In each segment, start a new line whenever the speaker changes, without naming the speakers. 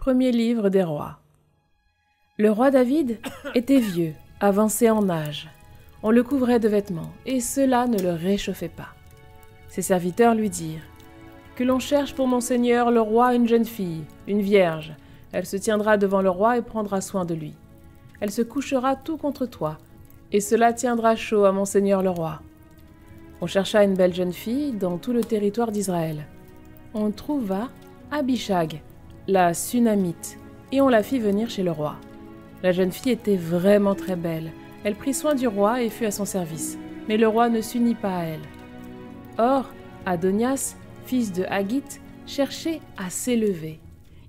Premier livre des rois. Le roi David était vieux, avancé en âge. On le couvrait de vêtements, et cela ne le réchauffait pas. Ses serviteurs lui dirent « Que l'on cherche pour mon seigneur le roi une jeune fille, une vierge. Elle se tiendra devant le roi et prendra soin de lui. Elle se couchera tout contre toi, et cela tiendra chaud à mon seigneur le roi. » On chercha une belle jeune fille dans tout le territoire d'Israël. On trouva Abishag, la Sunamite, et on la fit venir chez le roi. La jeune fille était vraiment très belle. Elle prit soin du roi et fut à son service, mais le roi ne s'unit pas à elle. Or, Adonias, fils de Haggith, cherchait à s'élever.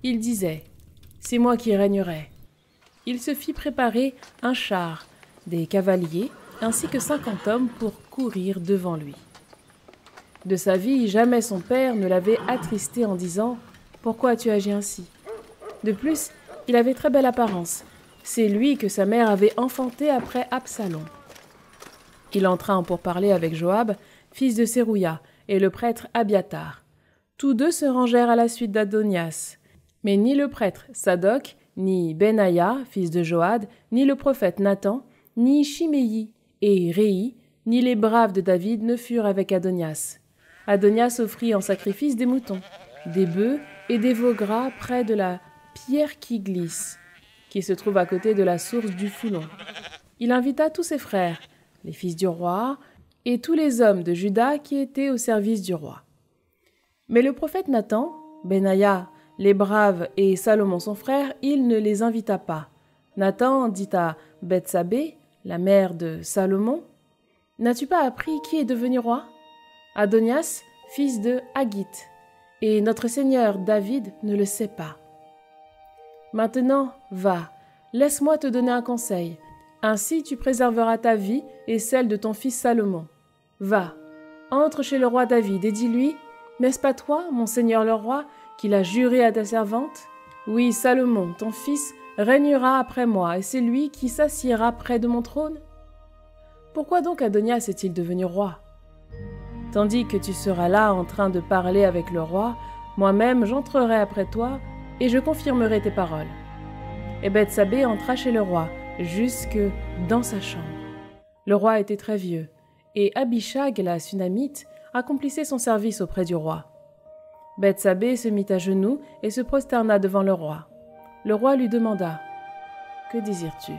Il disait « C'est moi qui régnerai ». Il se fit préparer un char, des cavaliers, ainsi que 50 hommes pour courir devant lui. De sa vie, jamais son père ne l'avait attristé en disant « Pourquoi as-tu agi ainsi ?» De plus, il avait très belle apparence. C'est lui que sa mère avait enfanté après Absalom. Il entra en pourparlers avec Joab, fils de Sérouya, et le prêtre Abiatar. Tous deux se rangèrent à la suite d'Adonias. Mais ni le prêtre Sadoc, ni Benaïa, fils de Joad, ni le prophète Nathan, ni Chiméi et Réi, ni les braves de David ne furent avec Adonias. Adonias offrit en sacrifice des moutons, des bœufs et des veaux gras près de la pierre qui glisse, qui se trouve à côté de la source du Foulon. Il invita tous ses frères, les fils du roi, et tous les hommes de Juda qui étaient au service du roi. Mais le prophète Nathan, Benaïa, les braves et Salomon son frère, il ne les invita pas. Nathan dit à Bethsabée, la mère de Salomon, « N'as-tu pas appris qui est devenu roi ? Adonias, fils de Haggith, et notre seigneur David ne le sait pas. Maintenant, va, laisse-moi te donner un conseil. Ainsi tu préserveras ta vie et celle de ton fils Salomon. Va, entre chez le roi David et dis-lui, n'est-ce pas toi, mon seigneur le roi, qui l'a juré à ta servante ? Oui, Salomon, ton fils, régnera après moi, et c'est lui qui s'assiera près de mon trône. Pourquoi donc Adonias est-il devenu roi ? Tandis que tu seras là en train de parler avec le roi, moi-même j'entrerai après toi et je confirmerai tes paroles. » Et Bethsabée entra chez le roi, jusque dans sa chambre. Le roi était très vieux, et Abishag, la Sunamite, accomplissait son service auprès du roi. Bethsabée se mit à genoux et se prosterna devant le roi. Le roi lui demanda « Que désires-tu »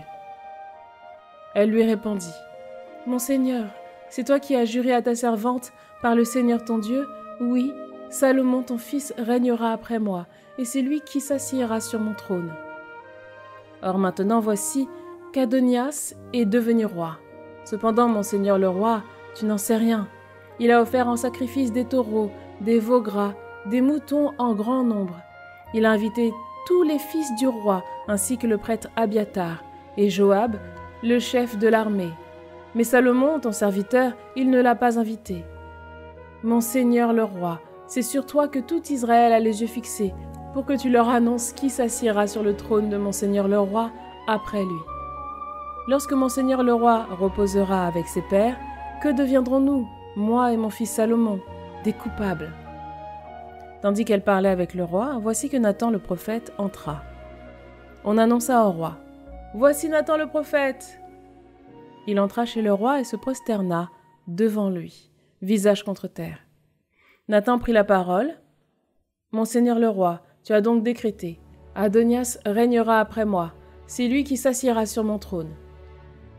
Elle lui répondit « Mon seigneur, c'est toi qui as juré à ta servante, par le Seigneur ton Dieu, oui, Salomon ton fils régnera après moi, et c'est lui qui s'assiera sur mon trône. Or maintenant voici qu'Adonias est devenu roi. Cependant, mon seigneur le roi, tu n'en sais rien. Il a offert en sacrifice des taureaux, des veaux gras, des moutons en grand nombre. Il a invité tous les fils du roi, ainsi que le prêtre Abiatar, et Joab, le chef de l'armée. Mais Salomon, ton serviteur, il ne l'a pas invité. Mon seigneur le roi, c'est sur toi que tout Israël a les yeux fixés, pour que tu leur annonces qui s'assiera sur le trône de mon seigneur le roi après lui. Lorsque mon seigneur le roi reposera avec ses pères, que deviendrons-nous, moi et mon fils Salomon, des coupables ? Tandis qu'elle parlait avec le roi, voici que Nathan le prophète entra. On annonça au roi « Voici Nathan le prophète !» Il entra chez le roi et se prosterna devant lui, visage contre terre. Nathan prit la parole. « Mon seigneur le roi, tu as donc décrété, Adonias régnera après moi, c'est lui qui s'assiera sur mon trône.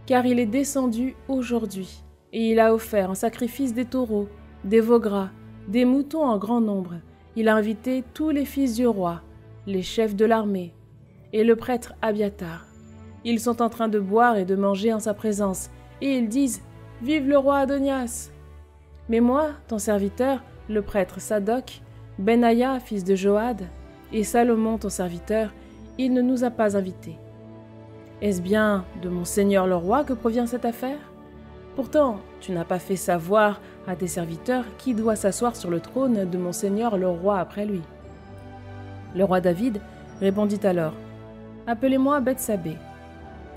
Car il est descendu aujourd'hui, et il a offert en sacrifice des taureaux, des veaux gras, des moutons en grand nombre. Il a invité tous les fils du roi, les chefs de l'armée, et le prêtre Abiatar. Ils sont en train de boire et de manger en sa présence, et ils disent « Vive le roi Adonias !» Mais moi, ton serviteur, le prêtre Sadoc, Benaïa, fils de Joad, et Salomon, ton serviteur, il ne nous a pas invités. Est-ce bien de mon seigneur le roi que provient cette affaire ? Pourtant, tu n'as pas fait savoir à tes serviteurs qui doit s'asseoir sur le trône de mon seigneur le roi après lui. Le roi David répondit alors « Appelez-moi Bethsabée. »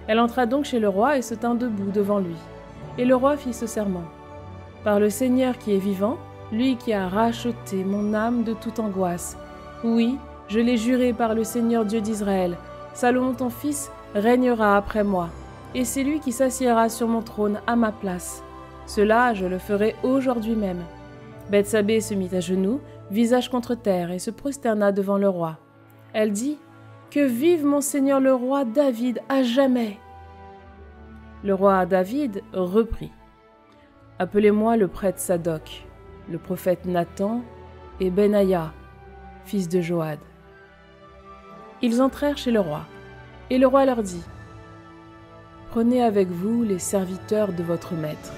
Elle entra donc chez le roi et se tint debout devant lui. Et le roi fit ce serment. « Par le Seigneur qui est vivant, lui qui a racheté mon âme de toute angoisse. Oui, Je l'ai juré par le Seigneur Dieu d'Israël. Salomon ton fils régnera après moi, et c'est lui qui s'assiera sur mon trône à ma place. Cela, je le ferai aujourd'hui même. » Bethsabée se mit à genoux, visage contre terre, et se prosterna devant le roi. Elle dit : « Que vive mon Seigneur le roi David à jamais !» Le roi David reprit : « Appelez-moi le prêtre Sadoc, le prophète Nathan et Benaïa, fils de Joad. » Ils entrèrent chez le roi, et le roi leur dit : « Prenez avec vous les serviteurs de votre maître.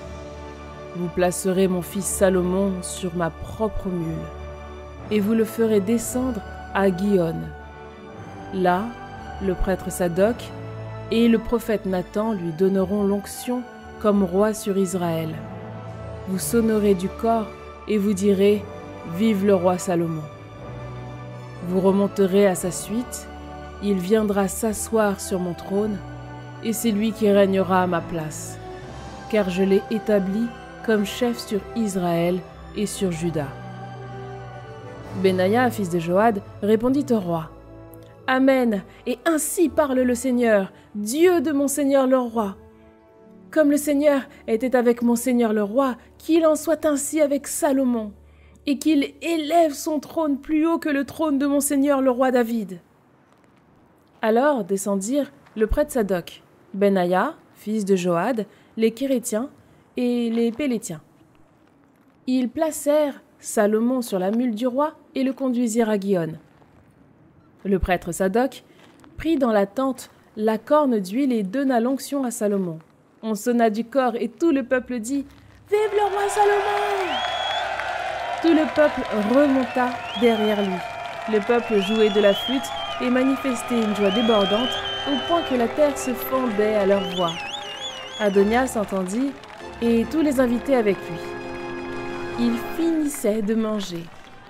Vous placerez mon fils Salomon sur ma propre mule, et vous le ferez descendre à Gihon. Là, le prêtre Sadoc et le prophète Nathan lui donneront l'onction comme roi sur Israël. Vous sonnerez du cor et vous direz : Vive le roi Salomon. Vous remonterez à sa suite, il viendra s'asseoir sur mon trône, et c'est lui qui régnera à ma place, car je l'ai établi comme chef sur Israël et sur Juda. » Benaïa, fils de Joad, répondit au roi : « Amen, et ainsi parle le Seigneur, Dieu de mon Seigneur le roi. Comme le Seigneur était avec mon Seigneur le roi, qu'il en soit ainsi avec Salomon, et qu'il élève son trône plus haut que le trône de mon Seigneur le roi David. » Alors descendirent le prêtre Sadoc, Benaïa, fils de Joad, les Kérétiens et les Pélétiens. Ils placèrent Salomon sur la mule du roi et le conduisirent à Gihon. Le prêtre Sadoc prit dans la tente la corne d'huile et donna l'onction à Salomon. On sonna du cor et tout le peuple dit : « Vive le roi Salomon !» Tout le peuple remonta derrière lui. Le peuple jouait de la flûte et manifestait une joie débordante au point que la terre se fendait à leur voix. Adonias entendit et tous les invités avec lui. Ils finissaient de manger.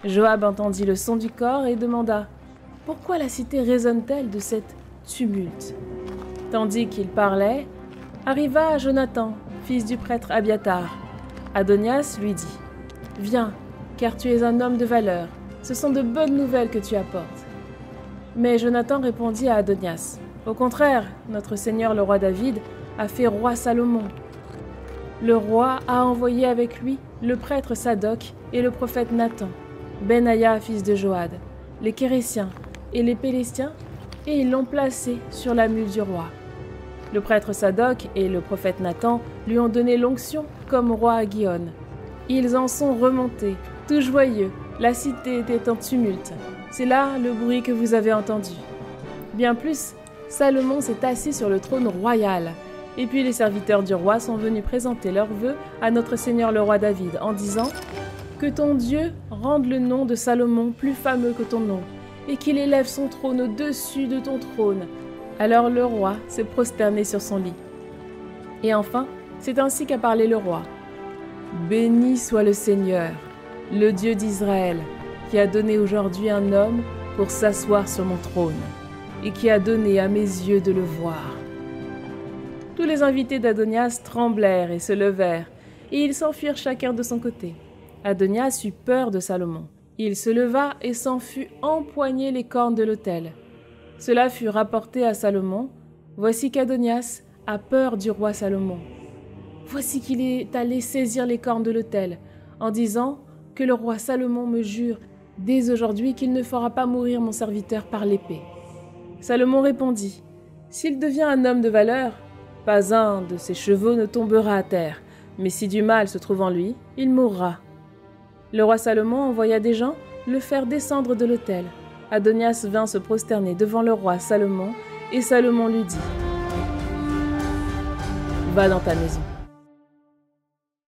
Joab entendit le son du cor et demanda : « Pourquoi la cité résonne-t-elle de cet tumulte ?» Tandis qu'il parlait, arriva Jonathan, fils du prêtre Abiatar. Adonias lui dit : « Viens, car tu es un homme de valeur. Ce sont de bonnes nouvelles que tu apportes. » Mais Jonathan répondit à Adonias : « Au contraire, notre Seigneur le roi David a fait roi Salomon. Le roi a envoyé avec lui le prêtre Sadoc et le prophète Nathan, Benaïa, fils de Joad, les Kérétiens et les Péléstiens, et ils l'ont placé sur la mule du roi. Le prêtre Sadoc et le prophète Nathan lui ont donné l'onction comme roi à Gihon. Ils en sont remontés, tout joyeux, la cité était en tumulte. C'est là le bruit que vous avez entendu. Bien plus, Salomon s'est assis sur le trône royal. Et puis les serviteurs du roi sont venus présenter leurs vœux à notre Seigneur le roi David en disant : « Que ton Dieu rende le nom de Salomon plus fameux que ton nom, et qu'il élève son trône au-dessus de ton trône. » Alors le roi s'est prosterné sur son lit. Et enfin, c'est ainsi qu'a parlé le roi : « Béni soit le Seigneur, le Dieu d'Israël, qui a donné aujourd'hui un homme pour s'asseoir sur mon trône, et qui a donné à mes yeux de le voir. » Tous les invités d'Adonias tremblèrent et se levèrent, et ils s'enfuirent chacun de son côté. Adonias eut peur de Salomon. Il se leva et s'en fut empoigner les cornes de l'autel. Cela fut rapporté à Salomon. Voici qu'Adonias a peur du roi Salomon. Voici qu'il est allé saisir les cornes de l'autel, en disant que le roi Salomon me jure dès aujourd'hui qu'il ne fera pas mourir mon serviteur par l'épée. Salomon répondit : « S'il devient un homme de valeur, pas un de ses chevaux ne tombera à terre, mais si du mal se trouve en lui, il mourra. » Le roi Salomon envoya des gens le faire descendre de l'autel. Adonias vint se prosterner devant le roi Salomon, et Salomon lui dit : « Va dans ta maison. »